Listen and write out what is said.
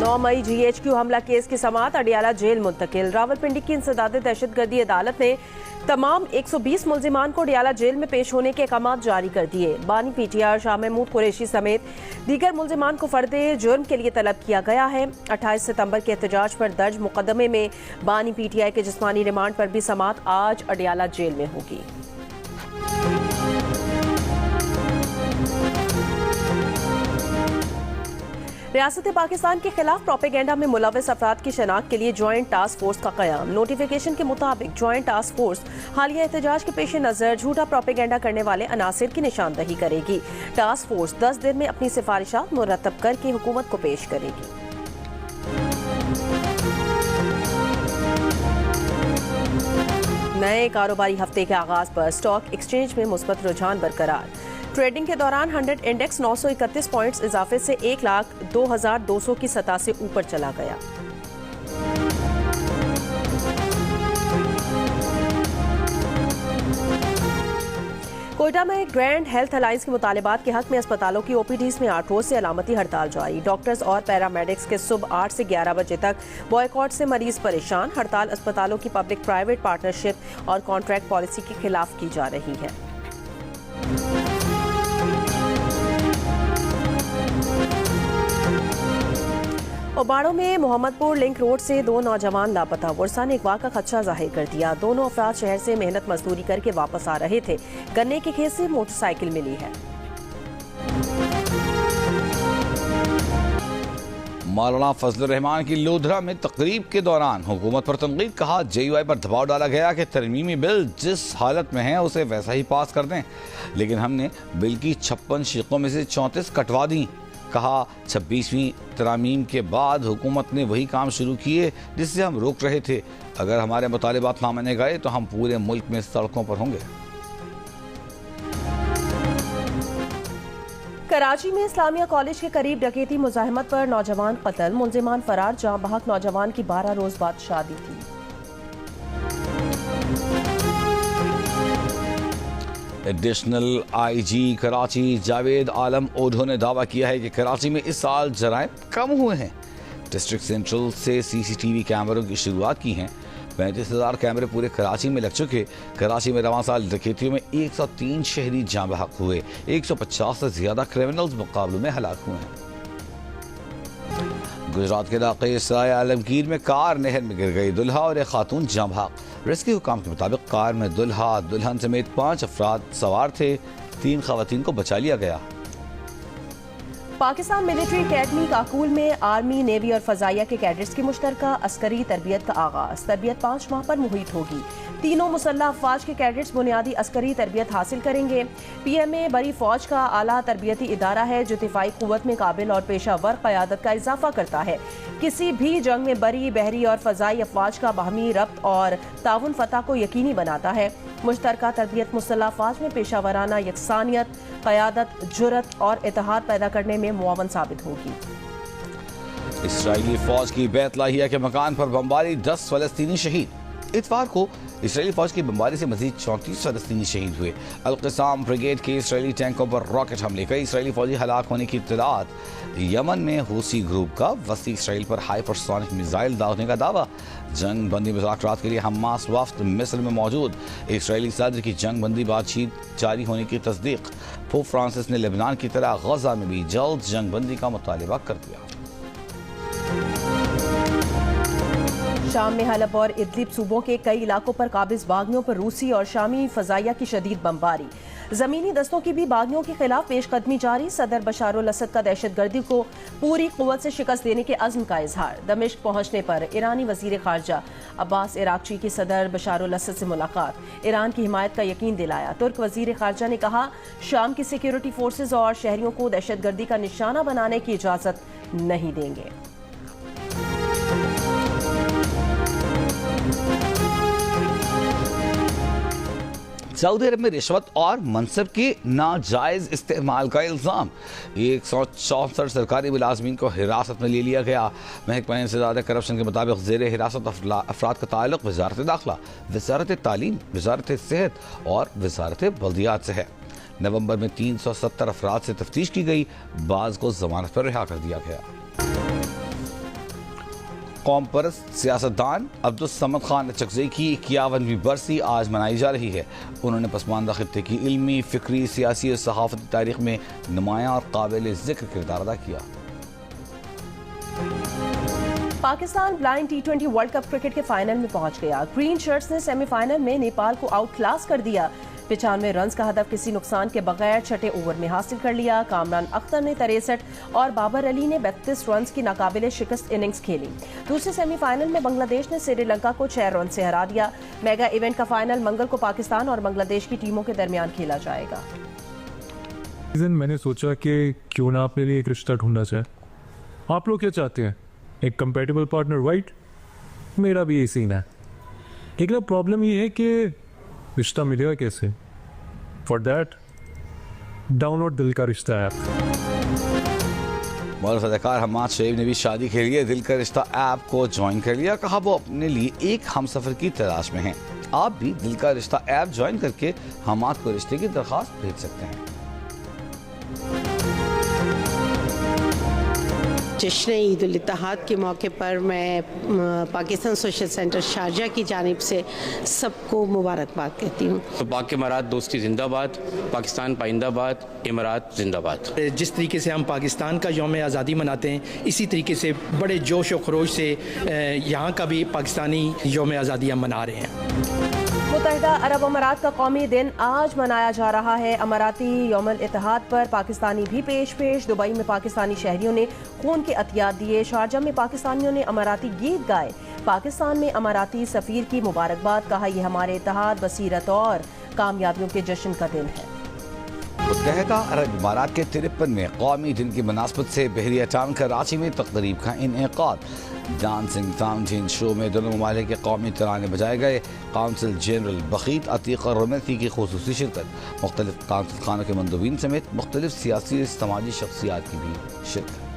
9 मई GHQ हमला case की समाअत Adiala jail मुंतकिल। रावलपिंडी की इंसदाद दहशतगर्दी अदालत ने तमाम 120 मुल्जिमान को अडियाला जेल में पेश होने के अहकाम जारी कर दिए। बानी PTR शाह महमूद कुरैशी समेत दीगर मुल्जिमान को फर्दे जुर्म के लिए तलब किया गया है। 28 सितंबर के एहतजाज पर दर्ज मुकदमे में बानी PTI के जिस्मानी रिमांड पर भी समाअत आज अडियाला जेल में होगी। रियासत पाकिस्तान के खिलाफ प्रोपेगेंडा में मुलविस अफराद की शनाख्त के लिए ज्वाइंट टास्क फोर्स का कयाम। नोटिफिकेशन के मुताबिक ज्वाइंट टास्क फोर्स हालिया एहतजाज के पेश नज़र झूठा प्रोपेगेंडा करने वाले अनासिर की निशानदही करेगी। टास्क फोर्स 10 दिन में अपनी सिफारिशात मुरतब करके हुकूमत को पेश करेगी। नए कारोबारी हफ्ते के आगाज पर स्टॉक एक्सचेंज में मुस्बत रुझान बरकरार। ट्रेडिंग के दौरान 100 इंडेक्स 931 पॉइंट्स इजाफे से 1,02,200 की सतह से ऊपर चला गया। कोयटा में ग्रैंड हेल्थ अलायंस के मुतालिबात के हक में अस्पतालों की OPDs में 8 रोज से अलामती हड़ताल जारी। डॉक्टर्स और पैरामेडिक्स के सुबह 8 से 11 बजे तक बॉयकॉट से मरीज परेशान। हड़ताल अस्पतालों की पब्लिक प्राइवेट पार्टनरशिप और कॉन्ट्रैक्ट पॉलिसी के खिलाफ की जा रही है। ओबाड़ो में मोहम्मदपुर लिंक रोड से 2 नौजवान लापता। वर्षा ने अगवा का खदशा जाहिर कर दिया। दोनों अफराद शहर से मेहनत मजदूरी करके वापस आ रहे थे। गन्ने के खेत से मोटरसाइकिल मिली है। मौलाना फजलुर रहमान की लोधरा में तकरीब के दौरान हुकूमत पर तनकीद। कहा JUI पर दबाव डाला गया कि तरमीमी बिल जिस हालत में है उसे वैसा ही पास कर दें, लेकिन हमने बिल की 56 शीकों में से 34 कटवा दी। कहा 26वीं तरमीम के बाद हुकूमत ने वही काम शुरू किए जिससे हम रोक रहे थे। अगर हमारे मुतालिबात ना माने गए तो हम पूरे मुल्क में सड़कों पर होंगे। कराची में इस्लामिया कॉलेज के करीब डकैती मुजाहिमत पर नौजवान कत्ल। मुल्जिमान फरार। जहां बहक नौजवान की 12 रोज बाद शादी थी। एडिशनल IG कराची जावेद आलम ओढो ने दावा किया है कि कराची में इस साल जराइम कम हुए हैं। डिस्ट्रिक्ट सेंट्रल से CCTV कैमरों की शुरुआत की है। 35,000 कैमरे पूरे कराची में लग चुके। कराची में रवां साल डकैतियों में 103 शहरी जाँ बहक हुए। 150 से ज्यादा क्रिमिनल्स मुकाबलों में हलाक हुए हैं। गुजरात के इलाके सराय आलमगीर में कार नहर में गिर गई। दुल्हा और एक खातून जाँ बहक। रेस्क्यू हुकाम के मुताबिक कार में दुल्हा दुल्हन समेत 5 अफराद सवार थे। 3 खवातीन को बचा लिया गया। पाकिस्तान मिलिट्री अकेडमी काकूल में आर्मी, नेवी और फजाइया के कैडेट्स की मुश्तरका अस्करी तरबियत का आगाज। तरबियत 5 माह पर मुहित होगी। तीनों मुसल्लह अफवाज के कैडेट्स बुनियादी अस्करी तरबियत हासिल करेंगे। PMA बड़ी फौज का आला तरबियती इदारा है जो दिफाई कुव्वत में काबिल और पेशावर क़यादत का इजाफा करता है। किसी भी जंग में बरी, बहरी और फजाई अफवाज का बाहमी रब्त और ताउन फतह को यकीनी बनाता है। मुश्तरका तरबियत मुसल्लह अफवाज में पेशावराना यकसानियत, क़यादत, जुर्रत और इत्तेहाद पैदा करने में मुआवन साबित होगी। इसराइली फौज की बैतलाहिया के मकान पर बमबारी, 10 फलस्तीनी शहीद। इतवार को इसराइली फौज की बमबारी से मजीद 34 फलस्तीनी शहीद हुए। अल-क़िसाम ब्रिगेड के इसराइली टैंकों पर रॉकेट हमले। कई इसराइली फौजी हलाक होने की इत्तलात। यमन में हूसी ग्रुप का वसी इसराइल पर हाइपरसोनिक मिसाइल दागने का दावा। जंग बंदी मुज़ाकरात के लिए हमास वफ्द मिस्र में मौजूद। इसराइली सदर की जंग बंदी बातचीत जारी होने की तस्दीक। पोप फ्रांसिस ने लेबनान की तरह गजा में भी जल्द जंग बंदी का मुतालिबा कर दिया। शाम में हलब और इदलिब सूबों के कई इलाकों पर काबिज बागियों पर रूसी और शामी फजाइया की शदीद बमबारी। जमीनी दस्तों की भी बागियों के खिलाफ पेशकदमी जारी। सदर बशार अल असद का दहशतगर्दी को पूरी कुव्वत से शिकस्त देने के अज़्म का इजहार। दमिश्क पहुंचने पर ईरानी वजीर खारजा अब्बास इराक्ची की सदर बशार अल असद से मुलाकात। ईरान की हिमायत का यकीन दिलाया। तुर्क वजीर खारजा ने कहा शाम की सिक्योरिटी फोर्सेज और शहरियों को दहशतगर्दी का निशाना बनाने की इजाजत नहीं देंगे। सऊदी अरब में रिश्वत और मनसब के नाजायज इस्तेमाल का इल्ज़ाम। 164 सरकारी मुलाजमीन को हिरासत में ले लिया गया। महकमा इंसदाद करप्शन के मुताबिक ज़ेर हिरासत अफराद का ताल्लुक वजारत दाखिला, वजारत तालीम, वजारत सेहत और वजारत बल्दियात से है। नवंबर में 370 अफराद से तफ्तीश की गई। बाज़ को जमानत पर रिहा कर दिया गया। कौम परस्त सियासतदान अब्दुल समद खान अचकज़ई की 51वीं बरसी आज मनाई जा रही है। उन्होंने पसमानदा खित्ते की इल्मी, फ़िक्री, सियासी और सहाफ़ती तारीख में नुमायां और काबिल ज़िक्र किरदार अदा किया। Pakistan blind T20 world cup cricket के फाइनल में पहुंच गया। ग्रीन शर्ट्स ने सेमीफाइनल में नेपाल को आउट क्लास कर दिया। 95 रन का हदफ किसी नुकसान के बगैर छठे ओवर में हासिल कर लिया। कामरान अख्तर ने 63 और बाबर अली ने 32 रन की नाकाबिले शिकस्त इनिंग्स खेली। दूसरे सेमीफाइनल में बांग्लादेश ने श्रीलंका को 6 रन से हरा दिया। मेगा इवेंट का फाइनल मंगल को पाकिस्तान और बांग्लादेश की टीमों के दरमियान खेला जाएगा। मैंने सोचा कि क्यों ना अपने लिए एक रिश्ता ढूंढा जाए। आप लोग क्या चाहते हैं? एक कंपेटेबल पार्टनर, राइट? मेरा भी यही सीन है। एक प्रॉब्लम ये है कि रिश्ता मिलेगा कैसे? फॉर दैट डाउनलोड दिल का रिश्ता ऐप। मौलवी अदाकार हम्माद शरीफ ने भी शादी के लिए दिल का रिश्ता ऐप को ज्वाइन कर लिया। कहा वो अपने लिए एक हमसफर की तलाश में हैं। आप भी दिल का रिश्ता ऐप ज्वाइन करके हम्माद को रिश्ते की दरख्वास्त भेज सकते हैं। जश्न ईद उल इत्तेहाद के मौके पर मैं पाकिस्तान सोशल सेंटर शारजा की जानिब से सबको मुबारकबाद कहती हूँ। तो पाक इमारात दोस्ती जिंदाबाद, पाकिस्तान पाइंदाबाद, इमारात जिंदाबाद। जिस तरीके से हम पाकिस्तान का यौम आज़ादी मनाते हैं, इसी तरीके से बड़े जोश और खरोश से यहाँ का भी पाकिस्तानी यौम आज़ादी हम मना रहे हैं। मुत्तहिदा अरब अमारात का कौमी दिन आज मनाया जा रहा है। अमाराती यौमुल इत्तेहाद पर पाकिस्तानी भी पेश। दुबई में पाकिस्तानी शहरियों ने खून के अतियात दिए। शारजा में पाकिस्तानियों ने अमाराती गीत गाए। पाकिस्तान में अमाराती सफ़ीर की मुबारकबाद। कहा यह हमारे इत्तेहाद, बसीरत और कामयाबियों के जश्न का दिन है। मुत्तहिदा अरब अमारात के 53वें कौमी दिन की मुनासबत से बहरिया टाउन कराची में तक़रीब का इनेकाद। डांसिंग फाउंटेन शो में दोनों ममालिक के कौमी तराने बजाए गए। काउंसिल जनरल बखीत अतीक और रमैती की खुसूसी शिरकत। मुख्तलिफ काउंसिल खानों के मंदूबीन समेत मुख्तलिफ सियासी समाजी शख्सियात की भी शिरकत।